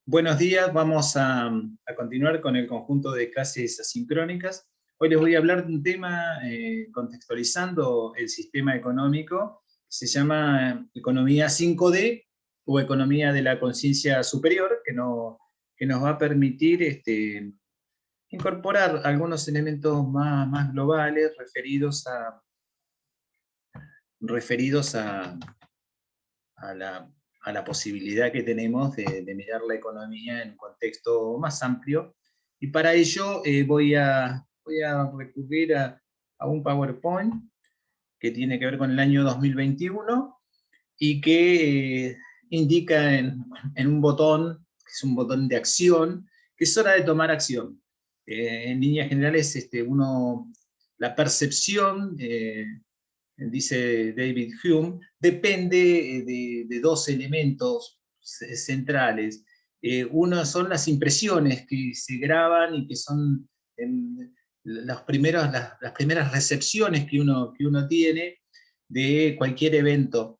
Buenos días, vamos a continuar con el conjunto de clases asincrónicas. Hoy les voy a hablar de un tema contextualizando el sistema económico, que se llama economía 5D o economía de la conciencia superior, que nos va a permitir incorporar algunos elementos más globales referidos a a la posibilidad que tenemos de mirar la economía en un contexto más amplio. Y para ello voy a recurrir a un PowerPoint que tiene que ver con el año 2021 y que indica en un botón, que es un botón de acción, que es hora de tomar acción. En líneas generales, la percepción dice David Hume, depende de dos elementos centrales. Uno son las impresiones que se graban y que son las primeras recepciones que uno tiene de cualquier evento.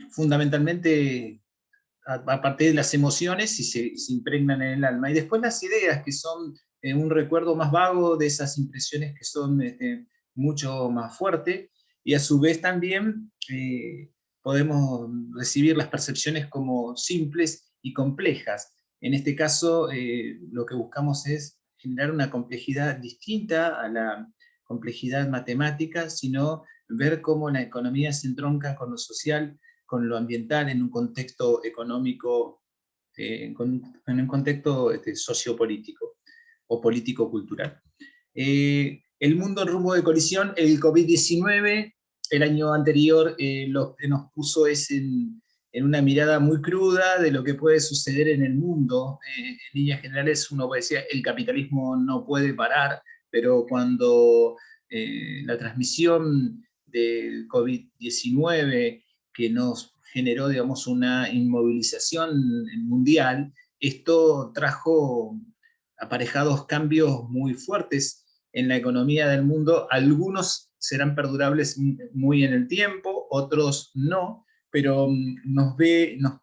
Fundamentalmente a partir de las emociones y se impregnan en el alma. Y después las ideas, que son un recuerdo más vago de esas impresiones que son mucho más fuertes, y a su vez también podemos recibir las percepciones como simples y complejas. En este caso, lo que buscamos es generar una complejidad distinta a la complejidad matemática, sino ver cómo la economía se entronca con lo social, con lo ambiental, en un contexto económico, en un contexto sociopolítico o político-cultural. El mundo en rumbo de colisión, el COVID-19, el año anterior lo que nos puso es en una mirada muy cruda de lo que puede suceder en el mundo. En líneas generales uno puede decir, el capitalismo no puede parar, pero cuando la transmisión del COVID-19 que nos generó, digamos, una inmovilización mundial, esto trajo aparejados cambios muy fuertes en la economía del mundo. Algunos serán perdurables muy en el tiempo, otros no, pero nos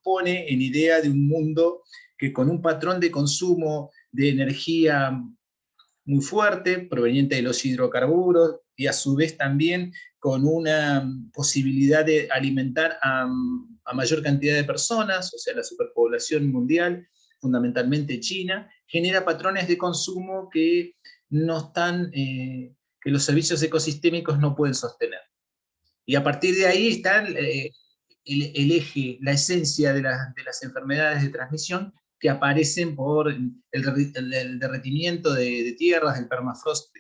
pone en idea de un mundo que con un patrón de consumo de energía muy fuerte, proveniente de los hidrocarburos, y a su vez también con una posibilidad de alimentar a mayor cantidad de personas, o sea, la superpoblación mundial, fundamentalmente China, genera patrones de consumo que no están, que los servicios ecosistémicos no pueden sostener. Y a partir de ahí está el eje, la esencia de las enfermedades de transmisión que aparecen por el derretimiento de tierras, del permafrost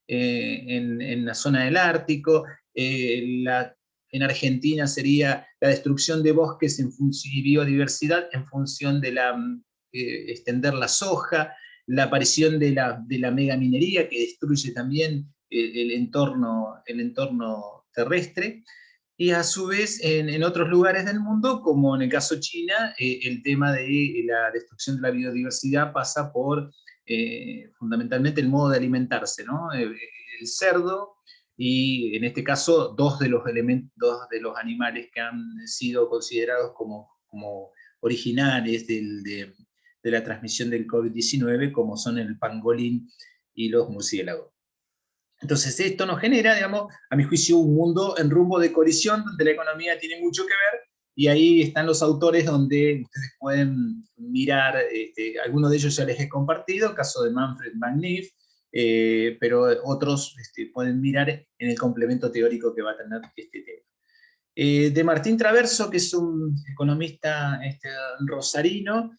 en la zona del Ártico. En Argentina sería la destrucción de bosques y biodiversidad en función de extender la soja, la aparición de la megaminería que destruye también el entorno terrestre, y a su vez en otros lugares del mundo, como en el caso de China, el tema de la destrucción de la biodiversidad pasa por fundamentalmente el modo de alimentarse, ¿no? El cerdo y en este caso dos de los animales que han sido considerados como originales de la transmisión del COVID-19, como son el pangolín y los murciélagos. Entonces esto nos genera, digamos, a mi juicio, un mundo en rumbo de colisión donde la economía tiene mucho que ver, y ahí están los autores donde ustedes pueden mirar, algunos de ellos ya les he compartido, el caso de Manfred Van Neef, pero otros pueden mirar en el complemento teórico que va a tener este tema. De Martín Traverso, que es un economista rosarino,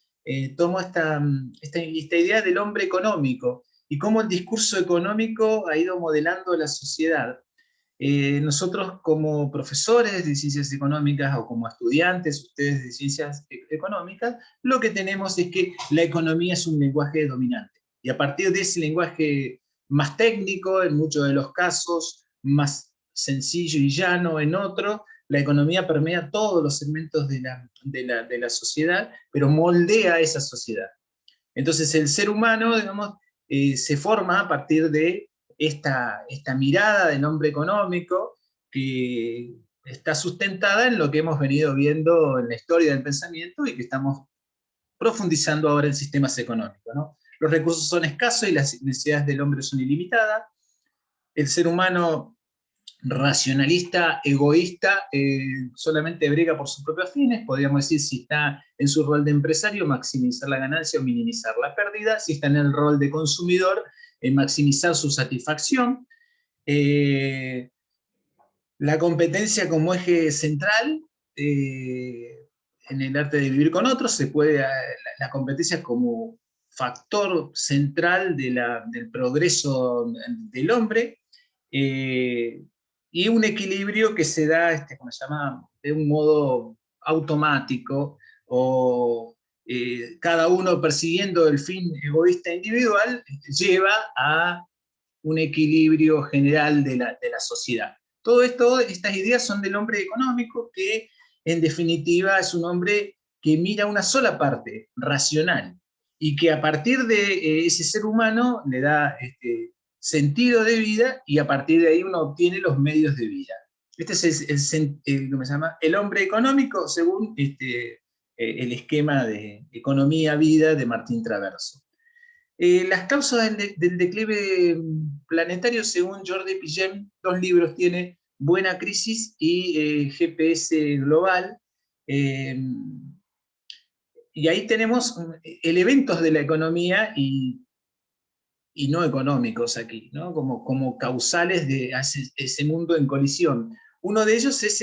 tomo esta idea del hombre económico y cómo el discurso económico ha ido modelando la sociedad. Nosotros como profesores de ciencias económicas o como estudiantes, ustedes de ciencias económicas, lo que tenemos es que la economía es un lenguaje dominante. Y a partir de ese lenguaje más técnico, en muchos de los casos, más sencillo y llano en otros, la economía permea todos los segmentos de la sociedad, pero moldea esa sociedad. Entonces el ser humano, digamos, se forma a partir de esta mirada del hombre económico que está sustentada en lo que hemos venido viendo en la historia del pensamiento y que estamos profundizando ahora en sistemas económicos, ¿no? Los recursos son escasos y las necesidades del hombre son ilimitadas. El ser humano racionalista, egoísta, solamente brega por sus propios fines. Podríamos decir, si está en su rol de empresario, maximizar la ganancia o minimizar la pérdida. Si está en el rol de consumidor, maximizar su satisfacción. La competencia como eje central en el arte de vivir con otros, la competencia como factor central del progreso del hombre, y un equilibrio que se da, ¿cómo se llama?, de un modo automático, o cada uno persiguiendo el fin egoísta individual, lleva a un equilibrio general de la sociedad. Todo esto, estas ideas son del hombre económico, que en definitiva es un hombre que mira una sola parte, racional, y que a partir de ese ser humano le da sentido de vida, y a partir de ahí uno obtiene los medios de vida. Este es ¿cómo se llama?, el hombre económico, según el esquema de economía-vida de Martín Traverso. Las causas del declive planetario, según Jordi Pillem, 2 libros tiene: Buena Crisis y GPS Global. Y ahí tenemos elementos de la economía y no económicos aquí, ¿no? Como causales de ese mundo en colisión. Uno de ellos es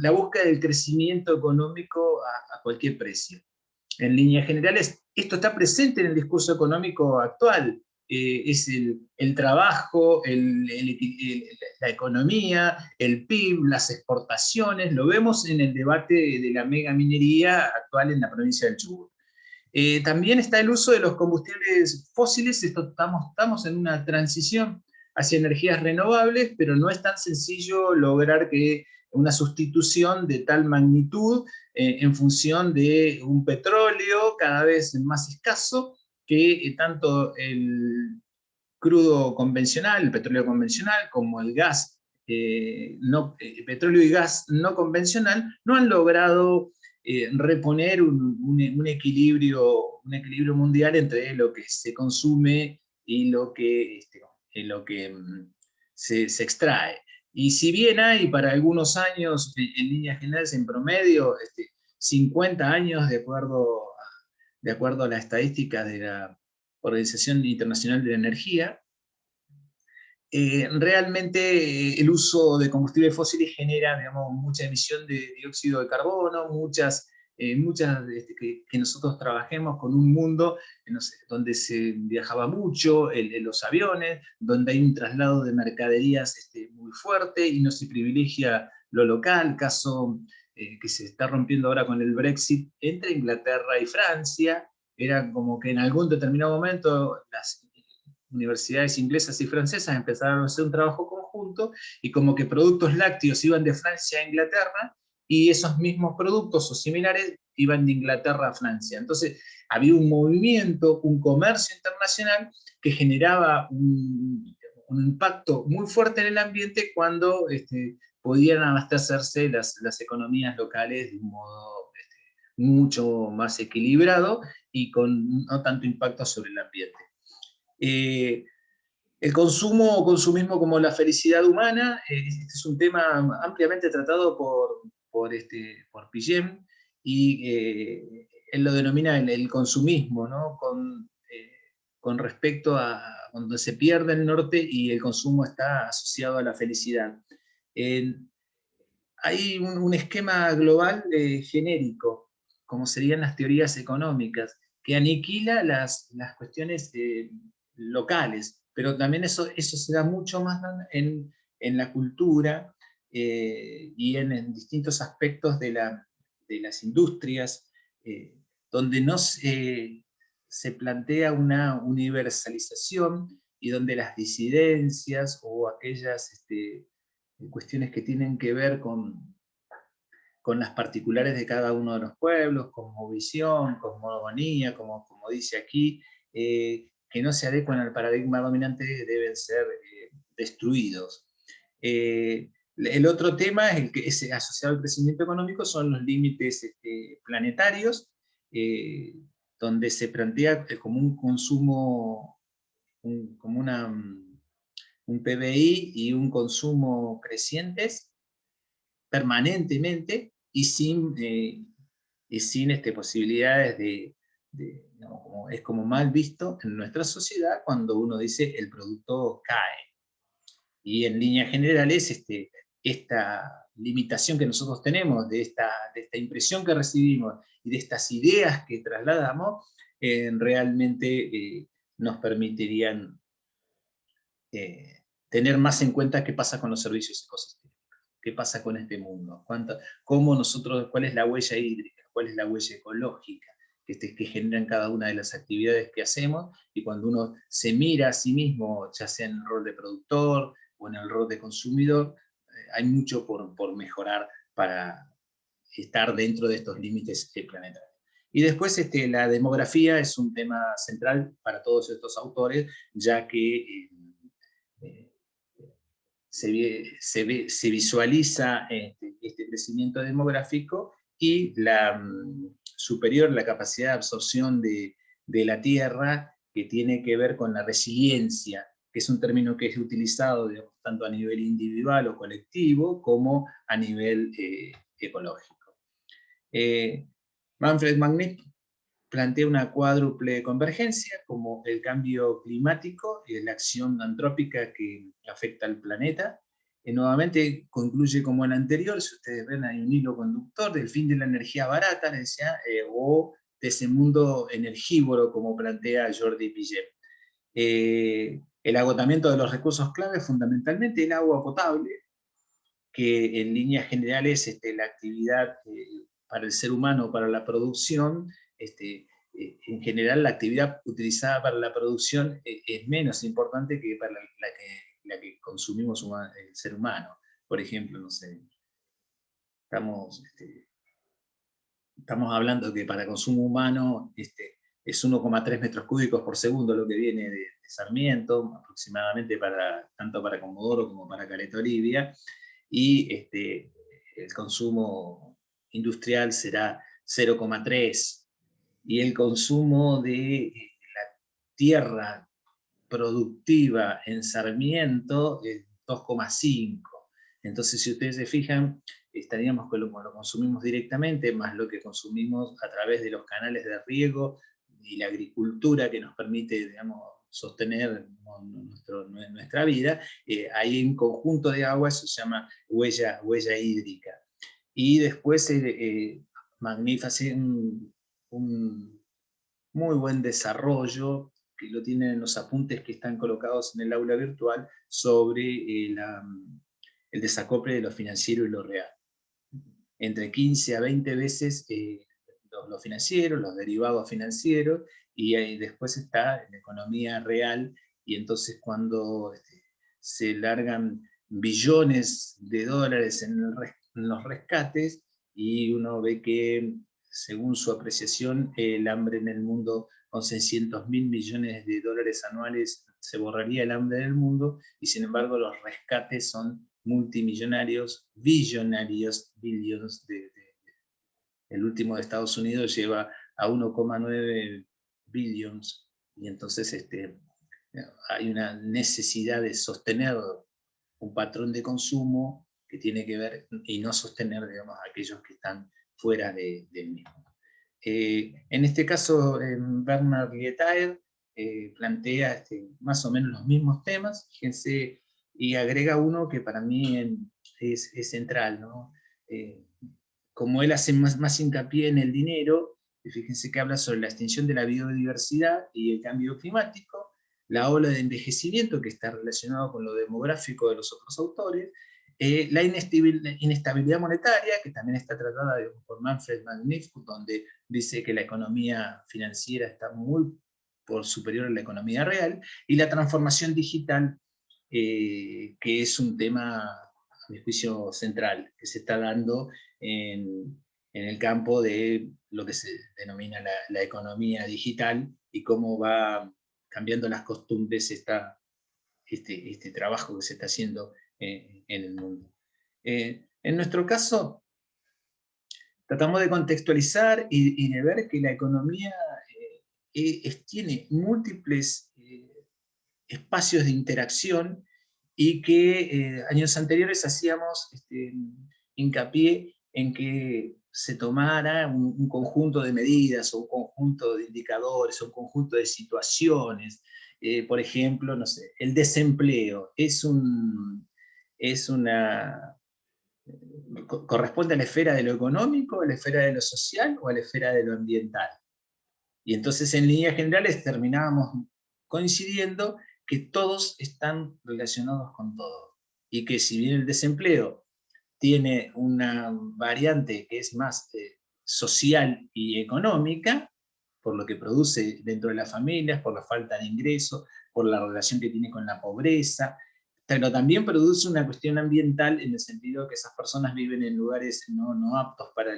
la búsqueda del crecimiento económico a cualquier precio. En líneas generales, esto está presente en el discurso económico actual. Es el trabajo, la economía, el PIB, las exportaciones. Lo vemos en el debate de la megaminería actual en la provincia del Chubut. También está el uso de los combustibles fósiles. Estamos en una transición hacia energías renovables, pero no es tan sencillo lograr que una sustitución de tal magnitud en función de un petróleo cada vez más escaso, que tanto el crudo convencional, el petróleo convencional, como el gas, petróleo y gas no convencional, no han logrado reponer un equilibrio mundial entre lo que se consume y lo que se extrae. Y si bien hay para algunos años, en líneas generales, en promedio, 50 años, de acuerdo a la estadística de la Organización Internacional de la Energía, realmente el uso de combustibles fósiles genera, digamos, mucha emisión de dióxido de carbono, muchas que nosotros trabajemos con un mundo donde se viajaba mucho en los aviones, donde hay un traslado de mercaderías muy fuerte y no se privilegia lo local, caso que se está rompiendo ahora con el Brexit entre Inglaterra y Francia. Era como que en algún determinado momento las universidades inglesas y francesas empezaron a hacer un trabajo conjunto, y como que productos lácteos iban de Francia a Inglaterra, y esos mismos productos o similares iban de Inglaterra a Francia. Entonces había un movimiento, un comercio internacional que generaba un impacto muy fuerte en el ambiente cuando podían abastecerse las economías locales de un modo mucho más equilibrado y con no tanto impacto sobre el ambiente. El consumo o consumismo como la felicidad humana, este es un tema ampliamente tratado por Pillem, y él lo denomina el consumismo, ¿no? Con respecto a cuando se pierde el norte y el consumo está asociado a la felicidad. Hay un esquema global genérico, como serían las teorías económicas, que aniquila las cuestiones locales, pero también eso se da mucho más en la cultura y en distintos aspectos de las industrias, donde no se plantea una universalización, y donde las disidencias o aquellas cuestiones que tienen que ver con las particulares de cada uno de los pueblos, cosmovisión, cosmogonía, como dice aquí, que no se adecuan al paradigma dominante, deben ser destruidos. El otro tema, el que es asociado al crecimiento económico, son los límites planetarios. donde se plantea como un consumo, un PBI y un consumo crecientes permanentemente y sin posibilidades digamos, es como mal visto en nuestra sociedad cuando uno dice el producto cae. Y en líneas generales, esta limitación que nosotros tenemos, de esta impresión que recibimos y de estas ideas que trasladamos, realmente nos permitirían tener más en cuenta qué pasa con los servicios ecosistémicos, qué pasa con este mundo, cuál es la huella hídrica, cuál es la huella ecológica que generan cada una de las actividades que hacemos, y cuando uno se mira a sí mismo, ya sea en el rol de productor o en el rol de consumidor, hay mucho por mejorar para estar dentro de estos límites planetarios. Y después la demografía es un tema central para todos estos autores, ya que eh, se visualiza este crecimiento demográfico y superior la capacidad de absorción de la tierra, que tiene que ver con la resiliencia, que es un término que es utilizado, digamos, tanto a nivel individual o colectivo como a nivel ecológico. Manfred Magnet plantea una cuádruple convergencia, como el cambio climático y la acción antrópica que afecta al planeta. Nuevamente concluye como el anterior, si ustedes ven hay un hilo conductor del fin de la energía barata, decía, o de ese mundo energívoro, como plantea Jordi Pillet. El agotamiento de los recursos clave, fundamentalmente el agua potable, que en líneas generales la actividad para el ser humano, para la producción, en general la actividad utilizada para la producción es menos importante que para la que consumimos el ser humano. Por ejemplo, no sé, estamos hablando que para consumo humano es 1,3 metros cúbicos por segundo lo que viene de Sarmiento, aproximadamente tanto para Comodoro como para Caleta Olivia, y el consumo industrial será 0,3, y el consumo de la tierra productiva en Sarmiento es 2,5. Entonces, si ustedes se fijan, estaríamos con lo consumimos directamente, más lo que consumimos a través de los canales de riego y la agricultura que nos permite, digamos, sostener nuestra vida. Hay un conjunto de aguas, se llama huella hídrica. Y después Magnif hace un muy buen desarrollo, que lo tienen en los apuntes que están colocados en el aula virtual, sobre el desacople de lo financiero y lo real. Entre 15 a 20 veces lo financiero, los derivados financieros, y después está la economía real, y entonces cuando se largan billones de dólares en los rescates, y uno ve que, según su apreciación, el hambre en el mundo, con 600.000 millones de dólares anuales, se borraría el hambre en el mundo, y sin embargo los rescates son multimillonarios, billonarios, billions. El último de Estados Unidos lleva a 1,9 billions, y entonces hay una necesidad de sostener un patrón de consumo que tiene que ver, y no sostener, digamos, a aquellos que están fuera del mismo. En este caso, Bernard Lietaer plantea más o menos los mismos temas, fíjense, y agrega uno que para mí es central, ¿no? Como él hace más hincapié en el dinero, fíjense que habla sobre la extinción de la biodiversidad y el cambio climático, la ola de envejecimiento, que está relacionado con lo demográfico de los otros autores, la inestabilidad monetaria, que también está tratada por Manfred Magnif, donde dice que la economía financiera está muy por superior a la economía real, y la transformación digital, que es un tema, a mi juicio, central, que se está dando en el campo de lo que se denomina la economía digital, y cómo va cambiando las costumbres este trabajo que se está haciendo en el mundo. En nuestro caso, tratamos de contextualizar y de ver que la economía tiene múltiples espacios de interacción, y que años anteriores hacíamos hincapié en que se tomara un conjunto de medidas, o un conjunto de indicadores, o un conjunto de situaciones. Por ejemplo, no sé, el desempleo corresponde a la esfera de lo económico, a la esfera de lo social, o a la esfera de lo ambiental. Y entonces, en líneas generales, terminábamos coincidiendo que todos están relacionados con todo. Y que si bien el desempleo tiene una variante que es más social y económica, por lo que produce dentro de las familias, por la falta de ingresos, por la relación que tiene con la pobreza, pero también produce una cuestión ambiental, en el sentido que esas personas viven en lugares no aptos para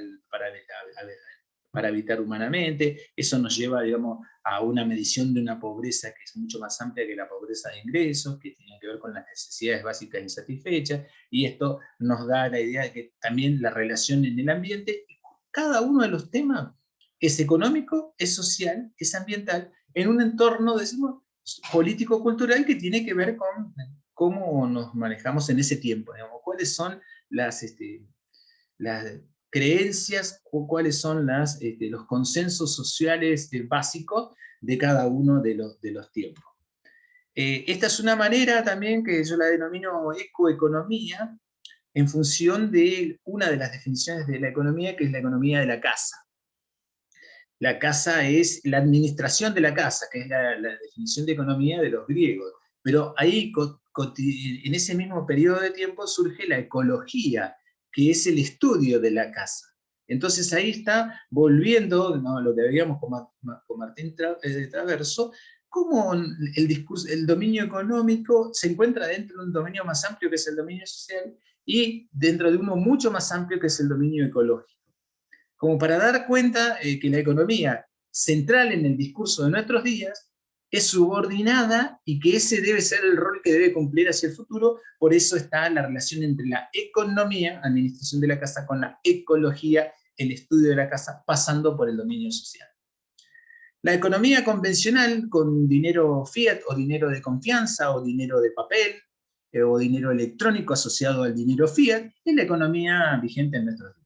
habitar humanamente. Eso nos lleva, digamos, a una medición de una pobreza que es mucho más amplia que la pobreza de ingresos, que tiene que ver con las necesidades básicas insatisfechas, y esto nos da la idea de que también la relación en el ambiente, cada uno de los temas es económico, es social, es ambiental, en un entorno, decimos, político-cultural, que tiene que ver con cómo nos manejamos en ese tiempo, digamos, cuáles son las creencias, o cuáles son los consensos sociales básicos de cada uno de los tiempos. Esta es una manera también que yo la denomino ecoeconomía, en función de una de las definiciones de la economía, que es la economía de la casa. La casa es la administración de la casa, que es la definición de economía de los griegos. Pero ahí, en ese mismo periodo de tiempo, surge la ecología, que es el estudio de la casa. Entonces ahí está volviendo, ¿no?, lo que veíamos con Martín Traverso, cómo el dominio económico se encuentra dentro de un dominio más amplio, que es el dominio social, y dentro de uno mucho más amplio, que es el dominio ecológico. Como para dar cuenta que la economía central en el discurso de nuestros días es subordinada, y que ese debe ser el rol que debe cumplir hacia el futuro. Por eso está la relación entre la economía, administración de la casa, con la ecología, el estudio de la casa, pasando por el dominio social. La economía convencional, con dinero fiat, o dinero de confianza, o dinero de papel, o dinero electrónico asociado al dinero fiat, es la economía vigente en nuestros días.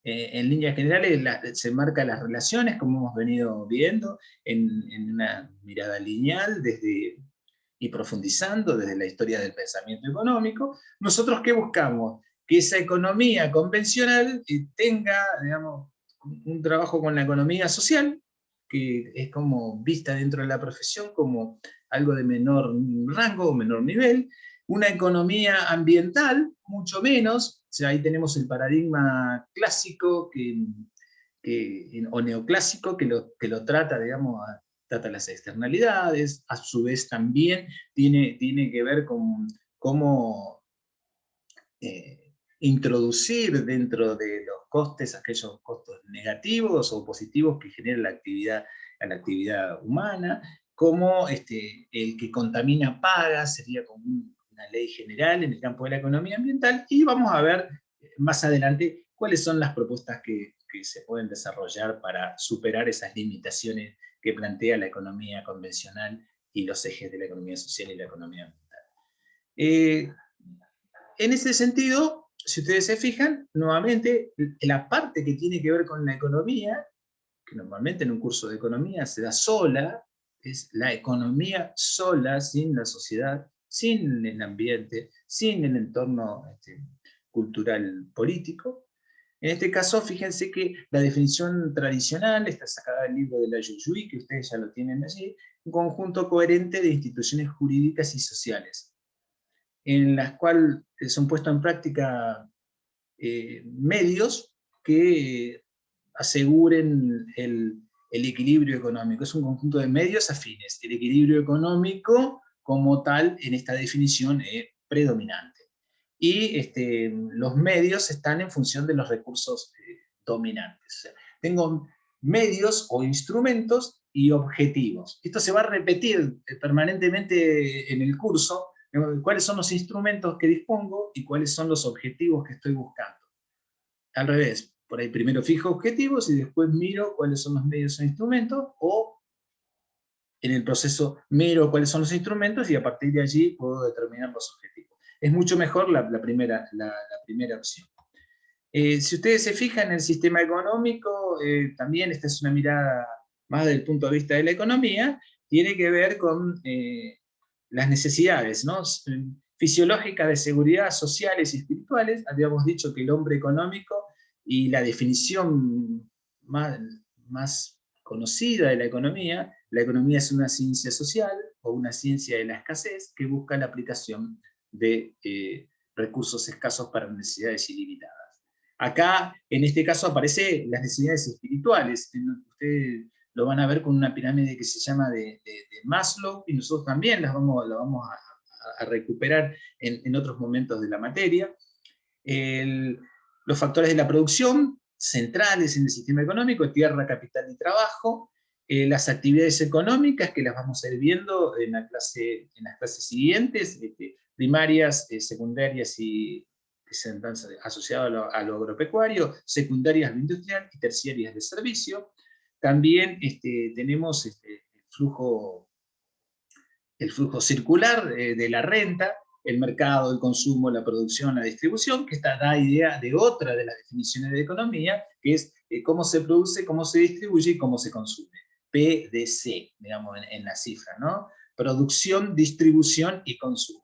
En líneas generales se marcan las relaciones, como hemos venido viendo, en una mirada lineal, y profundizando desde la historia del pensamiento económico. ¿Nosotros qué buscamos? Que esa economía convencional tenga, digamos, un trabajo con la economía social, que es como vista dentro de la profesión como algo de menor rango o menor nivel, una economía ambiental, mucho menos. O sea, ahí tenemos el paradigma clásico o neoclásico, que lo trata, digamos, trata las externalidades. A su vez también tiene que ver con cómo introducir dentro de los costes aquellos costos negativos o positivos que genera la actividad humana, como el que contamina paga, sería como una ley general en el campo de la economía ambiental. Y vamos a ver más adelante cuáles son las propuestas que se pueden desarrollar para superar esas limitaciones que plantea la economía convencional y los ejes de la economía social y la economía ambiental. En ese sentido, si ustedes se fijan, nuevamente, la parte que tiene que ver con la economía, que normalmente en un curso de economía se da sola, es la economía sola, sin la sociedad, sin el ambiente, sin el entorno cultural político. En este caso, fíjense que la definición tradicional está sacada del libro de la Yuyuy, que ustedes ya lo tienen allí, un conjunto coherente de instituciones jurídicas y sociales, en las cuales son puestos en práctica medios que aseguren el equilibrio económico. Es un conjunto de medios afines. El equilibrio económico, como tal, en esta definición es predominante. Y los medios están en función de los recursos dominantes. O sea, tengo medios o instrumentos y objetivos. Esto se va a repetir permanentemente en el curso. ¿Cuáles son los instrumentos que dispongo y cuáles son los objetivos que estoy buscando? Al revés, por ahí primero fijo objetivos y después miro cuáles son los medios o instrumentos, o en el proceso miro cuáles son los instrumentos y a partir de allí puedo determinar los objetivos. Es mucho mejor la primera opción. Si ustedes se fijan en el sistema económico, también esta es una mirada más desde el punto de vista de la economía, tiene que ver con las necesidades, ¿no?, fisiológicas de seguridad, sociales y espirituales. Habíamos dicho que el hombre económico, y la definición más conocida de la economía es una ciencia social o una ciencia de la escasez que busca la aplicación de recursos escasos para necesidades ilimitadas. Acá, en este caso, aparecen las necesidades espirituales. Ustedes lo van a ver con una pirámide que se llama de Maslow, y nosotros también la vamos a recuperar en otros momentos de la materia. Los factores de la producción centrales en el sistema económico: tierra, capital y trabajo. Las actividades económicas, que las vamos a ir viendo en las clases siguientes, primarias, secundarias y que se están asociadas a lo agropecuario, secundarias a lo industrial y terciarias de servicio. También tenemos el flujo circular de la renta, el mercado, el consumo, la producción, la distribución, que da idea de otra de las definiciones de economía, que es cómo se produce, cómo se distribuye y cómo se consume. PDC, digamos, en la cifra, ¿no? Producción, distribución y consumo.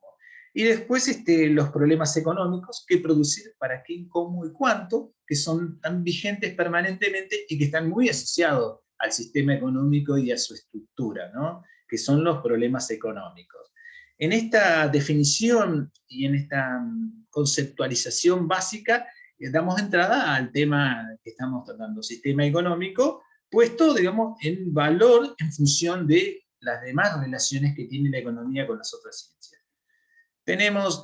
Y después los problemas económicos: qué producir, para quién, cómo y cuánto, que son tan vigentes permanentemente y que están muy asociados al sistema económico y a su estructura, ¿no?, que son los problemas económicos. En esta definición y en esta conceptualización básica, damos entrada al tema que estamos tratando, sistema económico, puesto, digamos, en valor en función de las demás relaciones que tiene la economía con las otras ciencias. Tenemos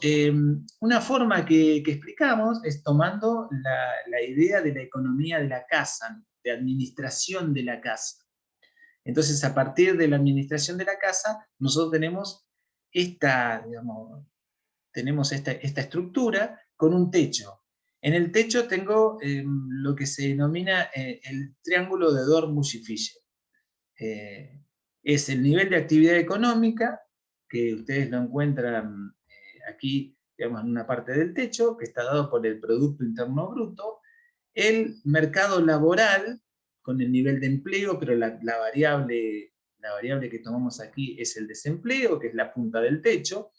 una forma que explicamos, es tomando la idea de la economía de la casa, de administración de la casa. Entonces, a partir de la administración de la casa, nosotros tenemos esta estructura con un techo. En el techo tengo lo que se denomina el triángulo de Dormus-Fisher. Es el nivel de actividad económica, que ustedes lo encuentran aquí, digamos, en una parte del techo, que está dado por el Producto Interno Bruto, el mercado laboral, con el nivel de empleo, pero la variable que tomamos aquí es el desempleo, que es la punta del techo,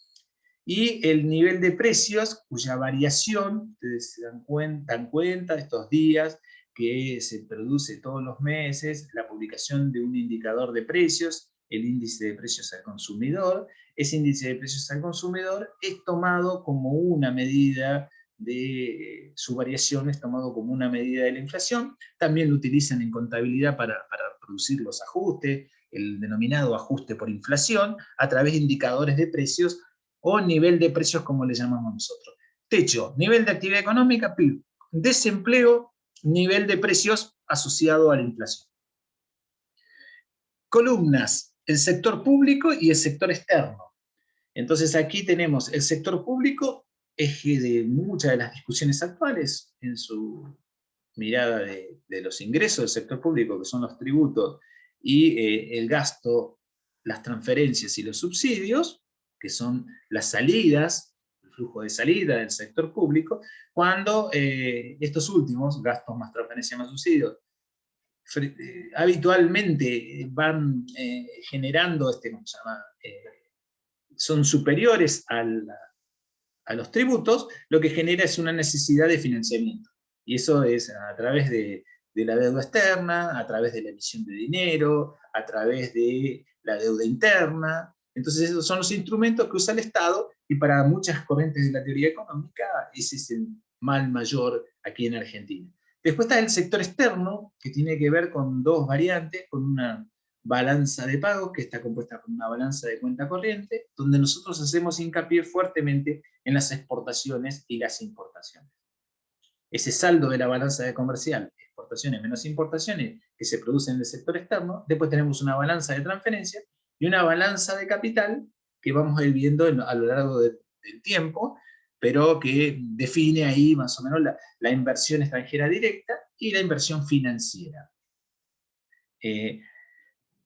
y el nivel de precios, cuya variación, ustedes se dan cuenta estos días, que se produce todos los meses la publicación de un indicador de precios, el índice de precios al consumidor. Ese índice de precios al consumidor es tomado como una medida de su variación, es tomado como una medida de la inflación. También lo utilizan en contabilidad para producir los ajustes, el denominado ajuste por inflación, a través de indicadores de precios o nivel de precios, como le llamamos nosotros. Techo, nivel de actividad económica, PIB. Desempleo, nivel de precios asociado a la inflación. Columnas: el sector público y el sector externo. Entonces aquí tenemos el sector público, eje de muchas de las discusiones actuales, en su mirada de los ingresos del sector público, que son los tributos, y el gasto, las transferencias y los subsidios, que son las salidas, el flujo de salida del sector público, cuando estos últimos, gastos más transferencias más subsidios, habitualmente van generando, ¿cómo se llama? Son superiores a los tributos, lo que genera es una necesidad de financiamiento. Y eso es a través de la deuda externa, a través de la emisión de dinero, a través de la deuda interna. Entonces esos son los instrumentos que usa el Estado, y para muchas corrientes de la teoría económica ese es el mal mayor aquí en Argentina. Después está el sector externo, que tiene que ver con dos variantes, con una balanza de pagos, que está compuesta por una balanza de cuenta corriente, donde nosotros hacemos hincapié fuertemente en las exportaciones y las importaciones. Ese saldo de la balanza de comercial, exportaciones menos importaciones, que se producen en el sector externo. Después tenemos una balanza de transferencia y una balanza de capital, que vamos a ir viendo a lo largo del tiempo, pero que define ahí más o menos la inversión extranjera directa y la inversión financiera.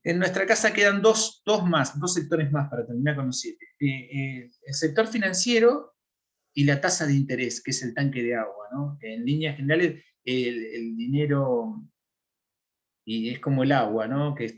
En nuestra casa quedan dos sectores más para terminar con los 7. El sector financiero y la tasa de interés, que es el tanque de agua, ¿no? En líneas generales, el dinero y es como el agua, ¿no? Que es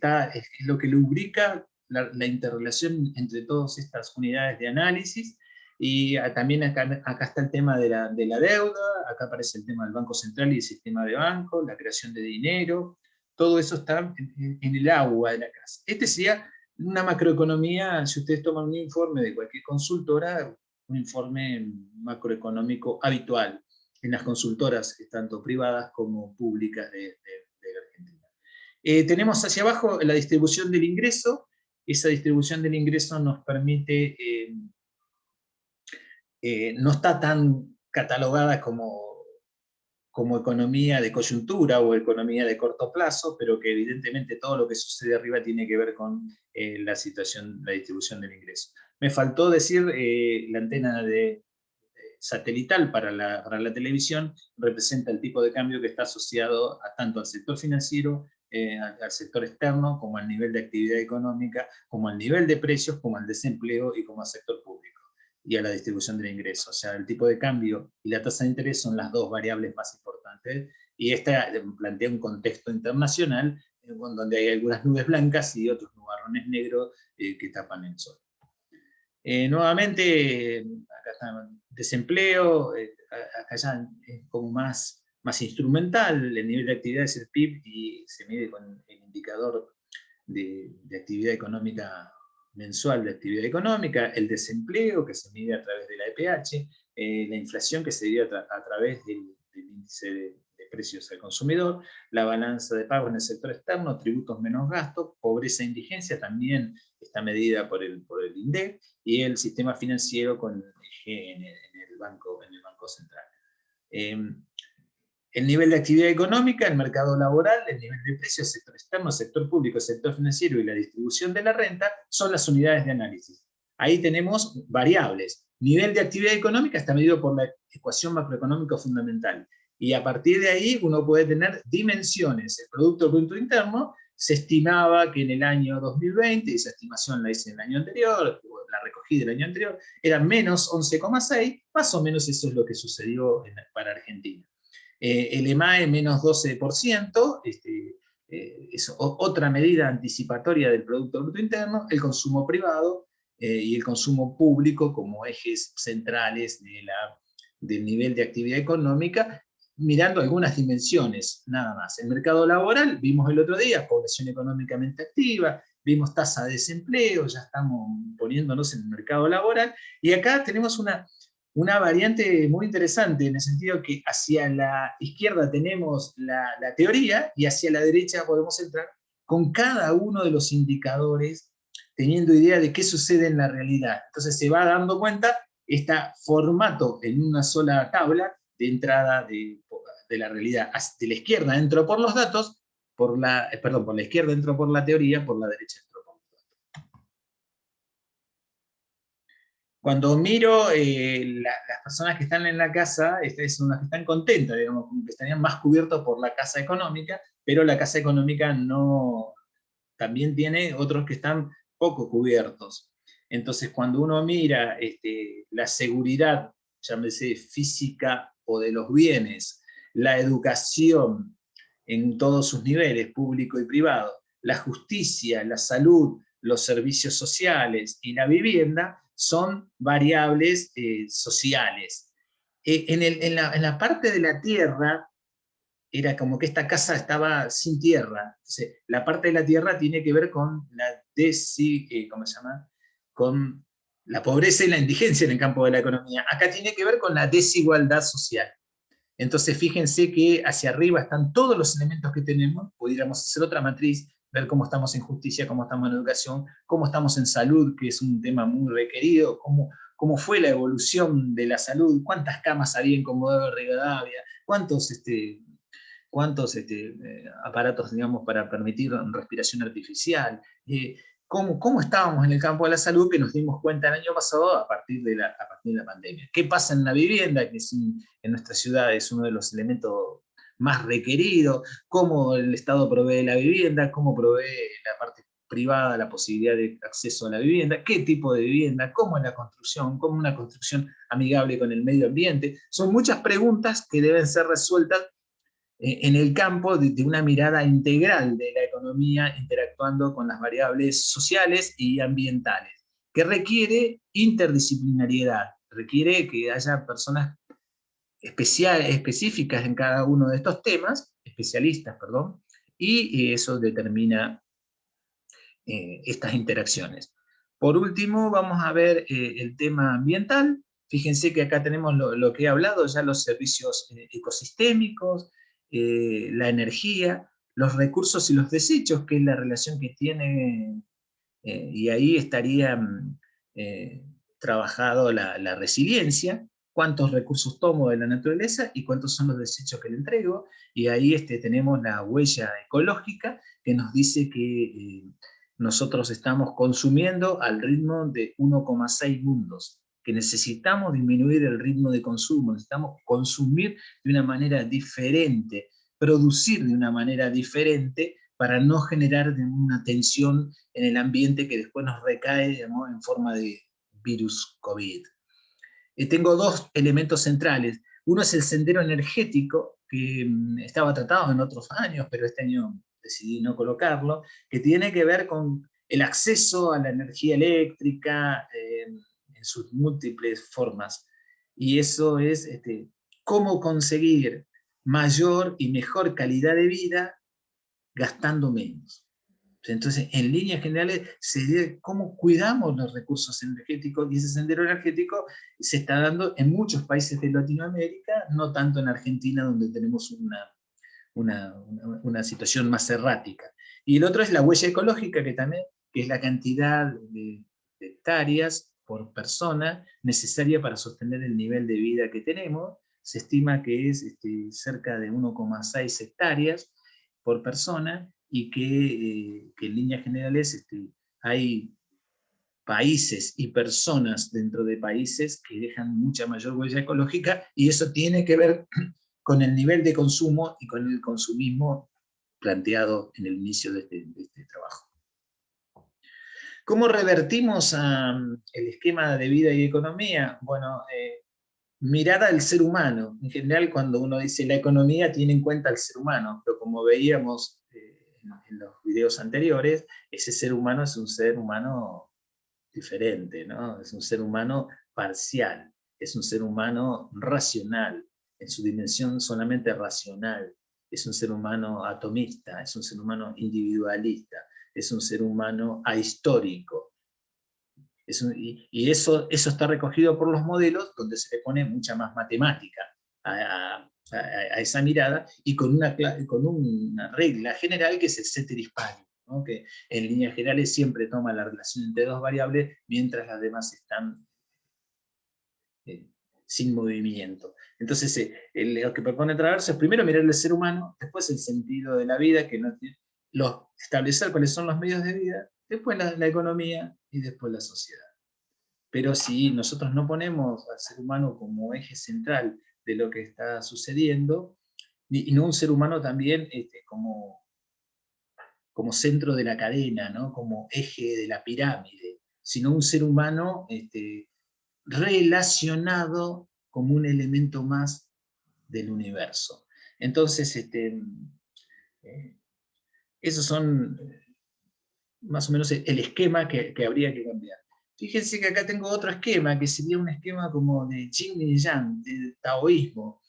lo que lubrica la interrelación entre todas estas unidades de análisis. Y también acá está el tema de la deuda, acá aparece el tema del Banco Central y el sistema de banco, la creación de dinero, todo eso está en el agua de la casa. Este sería una macroeconomía, si ustedes toman un informe de cualquier consultora, un informe macroeconómico habitual en las consultoras, tanto privadas como públicas de Argentina. Tenemos hacia abajo la distribución del ingreso. Esa distribución del ingreso nos permite, no está tan catalogada como economía de coyuntura o economía de corto plazo, pero que evidentemente todo lo que sucede arriba tiene que ver con la situación, la distribución del ingreso. Me faltó decir la antena satelital para la televisión representa el tipo de cambio que está asociado tanto al sector financiero, al sector externo, como al nivel de actividad económica, como al nivel de precios, como al desempleo y como al sector público y a la distribución del ingreso. O sea, el tipo de cambio y la tasa de interés son las dos variables más importantes, y esta plantea un contexto internacional donde hay algunas nubes blancas y otros nubarrones negros que tapan el sol. Nuevamente, acá está desempleo, acá ya es como más instrumental, el nivel de actividad es el PIB y se mide con el indicador de actividad económica mensual de actividad económica, el desempleo que se mide a través de la EPH, la inflación que se mide a través del índice de precios al consumidor, la balanza de pagos en el sector externo, tributos menos gastos, pobreza e indigencia también está medida por el INDEC, y el sistema financiero con eje en el banco central. El nivel de actividad económica, el mercado laboral, el nivel de precios, sector externo, sector público, sector financiero y la distribución de la renta son las unidades de análisis. Ahí tenemos variables. Nivel de actividad económica está medido por la ecuación macroeconómica fundamental. Y a partir de ahí uno puede tener dimensiones. El Producto Bruto Interno se estimaba que en el año 2020, y esa estimación la hice en el año anterior, la recogí del año anterior, era menos 11,6, más o menos eso es lo que sucedió para Argentina. El EMAE menos 12%, es otra medida anticipatoria del Producto Bruto Interno, el consumo privado y el consumo público como ejes centrales del nivel de actividad económica, mirando algunas dimensiones, nada más. El mercado laboral, vimos el otro día, población económicamente activa, vimos tasa de desempleo, ya estamos poniéndonos en el mercado laboral, y acá tenemos una variante muy interesante, en el sentido que hacia la izquierda tenemos la teoría y hacia la derecha podemos entrar con cada uno de los indicadores, teniendo idea de qué sucede en la realidad. Entonces se va dando cuenta, está formato en una sola tabla de entrada de la realidad. De la izquierda entro por los datos, por la izquierda entro por la teoría, por la derecha entro por los datos. Cuando miro las personas que están en la casa, son las que están contentas, digamos, como que estarían más cubiertos por la casa económica, pero la casa económica no, también tiene otros que están poco cubiertos. Entonces, cuando uno mira la seguridad, llámese física o de los bienes, la educación en todos sus niveles, público y privado, la justicia, la salud, los servicios sociales y la vivienda, son variables sociales. En la parte de la tierra, era como que esta casa estaba sin tierra. Entonces, la parte de la tierra tiene que ver con ¿cómo se llama? Con la pobreza y la indigencia en el campo de la economía. Acá tiene que ver con la desigualdad social. Entonces, fíjense que hacia arriba están todos los elementos que tenemos. Pudiéramos hacer otra matriz, ver cómo estamos en justicia, cómo estamos en educación, cómo estamos en salud, que es un tema muy requerido, cómo fue la evolución de la salud, cuántas camas había en Comodoro Rivadavia, cuántos aparatos, digamos, para permitir respiración artificial, cómo estábamos en el campo de la salud, que nos dimos cuenta el año pasado a partir de la pandemia. ¿Qué pasa en la vivienda, que en nuestra ciudad es uno de los elementos más requeridos? ¿Cómo el Estado provee la vivienda? ¿Cómo provee la parte privada la posibilidad de acceso a la vivienda, qué tipo de vivienda, cómo es la construcción, cómo una construcción amigable con el medio ambiente. Son muchas preguntas que deben ser resueltas en el campo de una mirada integral de la economía interactuando con las variables sociales y ambientales, que requiere interdisciplinariedad, requiere que haya personas específicas en cada uno de estos temas, especialistas, perdón, y eso determina estas interacciones. Por último, vamos a ver el tema ambiental. Fíjense que acá tenemos lo que he hablado, ya los servicios ecosistémicos, la energía, los recursos y los desechos, que es la relación que tiene, y ahí estaría trabajado la resiliencia, cuántos recursos tomo de la naturaleza y cuántos son los desechos que le entrego, y ahí tenemos la huella ecológica que nos dice que nosotros estamos consumiendo al ritmo de 1,6 mundos, que necesitamos disminuir el ritmo de consumo, necesitamos consumir de una manera diferente, producir de una manera diferente, para no generar una tensión en el ambiente que después nos recae, digamos, en forma de virus COVID. Tengo dos elementos centrales. Uno es el sendero energético, que estaba tratado en otros años, pero este año decidí no colocarlo, que tiene que ver con el acceso a la energía eléctrica en sus múltiples formas. Y eso es cómo conseguir mayor y mejor calidad de vida gastando menos. Entonces, en líneas generales, sería cómo cuidamos los recursos energéticos, y ese sendero energético se está dando en muchos países de Latinoamérica, no tanto en Argentina, donde tenemos una situación más errática. Y el otro es la huella ecológica, que también que es la cantidad de hectáreas por persona necesaria para sostener el nivel de vida que tenemos. Se estima que es cerca de 1,6 hectáreas por persona, y que en líneas generales hay países y personas dentro de países que dejan mucha mayor huella ecológica, y eso tiene que ver con el nivel de consumo y con el consumismo planteado en el inicio de este trabajo. ¿Cómo revertimos el esquema de vida y economía? Bueno, mirada al ser humano. En general, cuando uno dice la economía, tiene en cuenta al ser humano, pero como veíamos en los videos anteriores, ese ser humano es un ser humano diferente, ¿no? Es un ser humano parcial, es un ser humano racional, en su dimensión solamente racional, es un ser humano atomista, es un ser humano individualista, es un ser humano ahistórico. Y eso está recogido por los modelos, donde se le pone mucha más matemática a esa mirada, y con una regla general que es el ceteris paribus, ¿no? Que en líneas generales siempre toma la relación entre dos variables, mientras las demás están sin movimiento. Entonces, lo que propone Traverso es primero mirar el ser humano, después el sentido de la vida, que no tiene, establecer cuáles son los medios de vida, después la economía y después la sociedad. Pero si nosotros no ponemos al ser humano como eje central de lo que está sucediendo, y no un ser humano también como centro de la cadena, ¿no? Como eje de la pirámide, sino un ser humano relacionado como un elemento más del universo. Entonces, esos son más o menos el esquema que habría que cambiar. Fíjense que acá tengo otro esquema, que sería un esquema como de Yin y Yang, de taoísmo.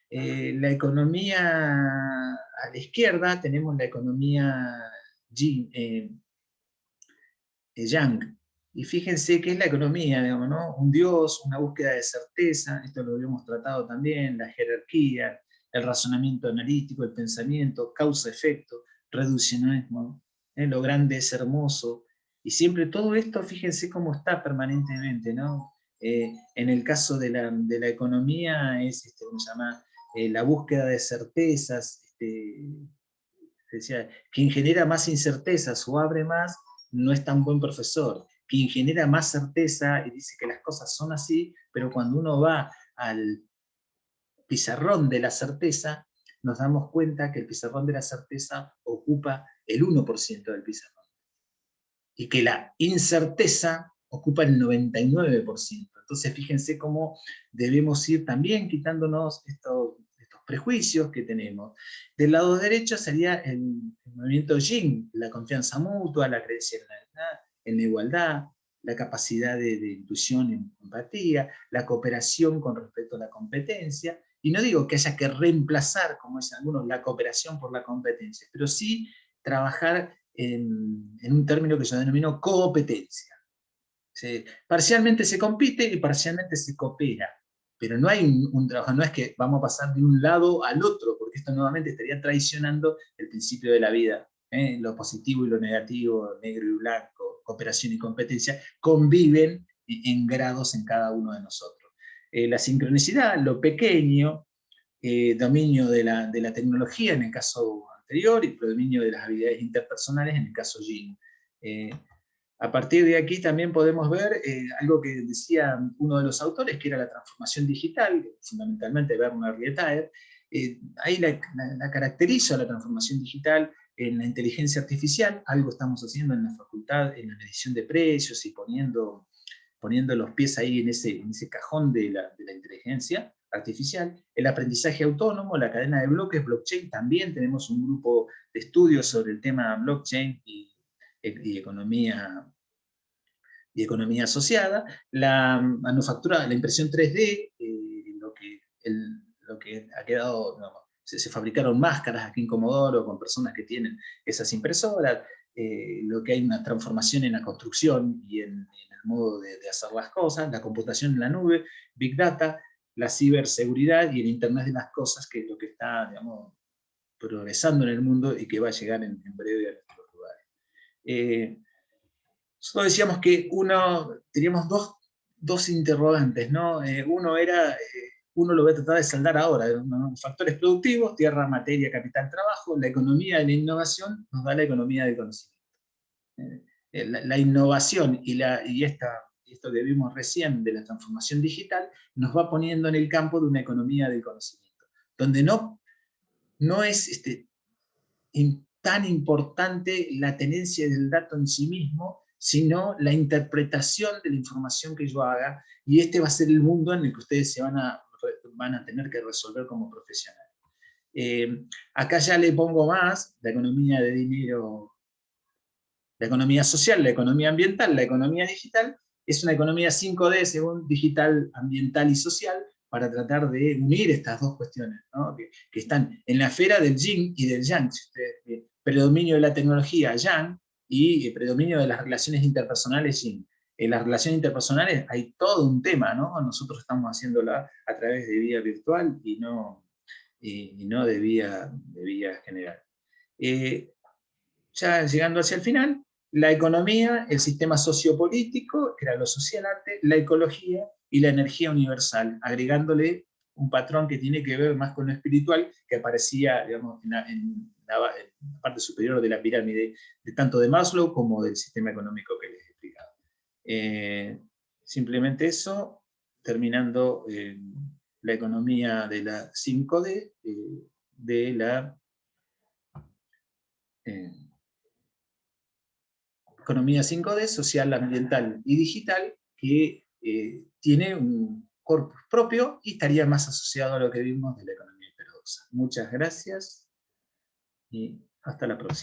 La economía a la izquierda tenemos la economía Yang. Y fíjense que es la economía, digamos, ¿no? Un dios, una búsqueda de certeza, esto lo habíamos tratado también, la jerarquía, el razonamiento analítico, el pensamiento, causa-efecto, reduccionismo, lo grande es hermoso, y siempre todo esto, fíjense cómo está permanentemente, ¿no? En el caso de la economía es, ¿cómo se llama? La búsqueda de certezas, decía, quien genera más incertezas o abre más, no es tan buen profesor. Quien genera más certeza y dice que las cosas son así, pero cuando uno va al pizarrón de la certeza, nos damos cuenta que el pizarrón de la certeza ocupa el 1% del pizarrón. y que la incerteza ocupa el 99%. Entonces fíjense cómo debemos ir también quitándonos estos prejuicios que tenemos. Del lado derecho sería el movimiento Yin, la confianza mutua, la creencia en la igualdad, la capacidad de intuición en empatía, la cooperación con respecto a la competencia, y no digo que haya que reemplazar, como dicen algunos, la cooperación por la competencia, pero sí trabajar en un término que yo denomino competencia. Parcialmente se compite y parcialmente se coopera, pero no hay un trabajo, no es que vamos a pasar de un lado al otro, porque esto nuevamente estaría traicionando el principio de la vida. Lo positivo y lo negativo, negro y blanco, cooperación y competencia, conviven en grados en cada uno de nosotros. La sincronicidad, lo pequeño, dominio de la tecnología en el caso anterior y predominio de las habilidades interpersonales en el caso Yin. A partir de aquí también podemos ver algo que decía uno de los autores, que era la transformación digital, fundamentalmente Bernard Lietaer. Ahí la caracterizo a la transformación digital en la inteligencia artificial, algo estamos haciendo en la facultad, en la medición de precios y poniendo los pies ahí en ese cajón de la inteligencia artificial. El aprendizaje autónomo, la cadena de bloques, blockchain, también tenemos un grupo de estudios sobre el tema blockchain y economía asociada, la manufactura, la impresión 3D, lo que ha quedado, no, se fabricaron máscaras aquí en Comodoro con personas que tienen esas impresoras, lo que hay una transformación en la construcción y en el modo de hacer las cosas, la computación en la nube, Big Data, la ciberseguridad y el Internet de las cosas, que es lo que está, digamos, progresando en el mundo y que va a llegar en breve a nuestros lugares. Nosotros decíamos que teníamos dos interrogantes, ¿no? Uno era, uno lo voy a tratar de saldar ahora, ¿no? Factores productivos, tierra, materia, capital, trabajo, la economía de la innovación nos da la economía del conocimiento. La innovación y esto que vimos recién de la transformación digital nos va poniendo en el campo de una economía del conocimiento, donde no es tan importante la tenencia del dato en sí mismo, sino la interpretación de la información que yo haga, y este va a ser el mundo en el que ustedes van a tener que resolver como profesionales. Acá ya le pongo más la economía de dinero, la economía social, la economía ambiental, la economía digital. Es una economía 5D según digital, ambiental y social, para tratar de unir estas dos cuestiones, ¿no? que están en la esfera del yin y del yang. Predominio de la tecnología, yang, y predominio de las relaciones interpersonales, yin. En las relaciones interpersonales hay todo un tema, ¿no? Nosotros estamos haciéndola a través de vía virtual y no de vía general. Ya llegando hacia el final, la economía, el sistema sociopolítico, que era lo social arte, la ecología y la energía universal, agregándole un patrón que tiene que ver más con lo espiritual, que aparecía, digamos, en la parte superior de la pirámide, tanto de Maslow como del sistema económico que les he explicado. Simplemente eso, terminando la economía de la 5D, de la economía 5D, social, ambiental y digital, que tiene un corpus propio y estaría más asociado a lo que vimos de la economía heterodoxa. Muchas gracias y hasta la próxima.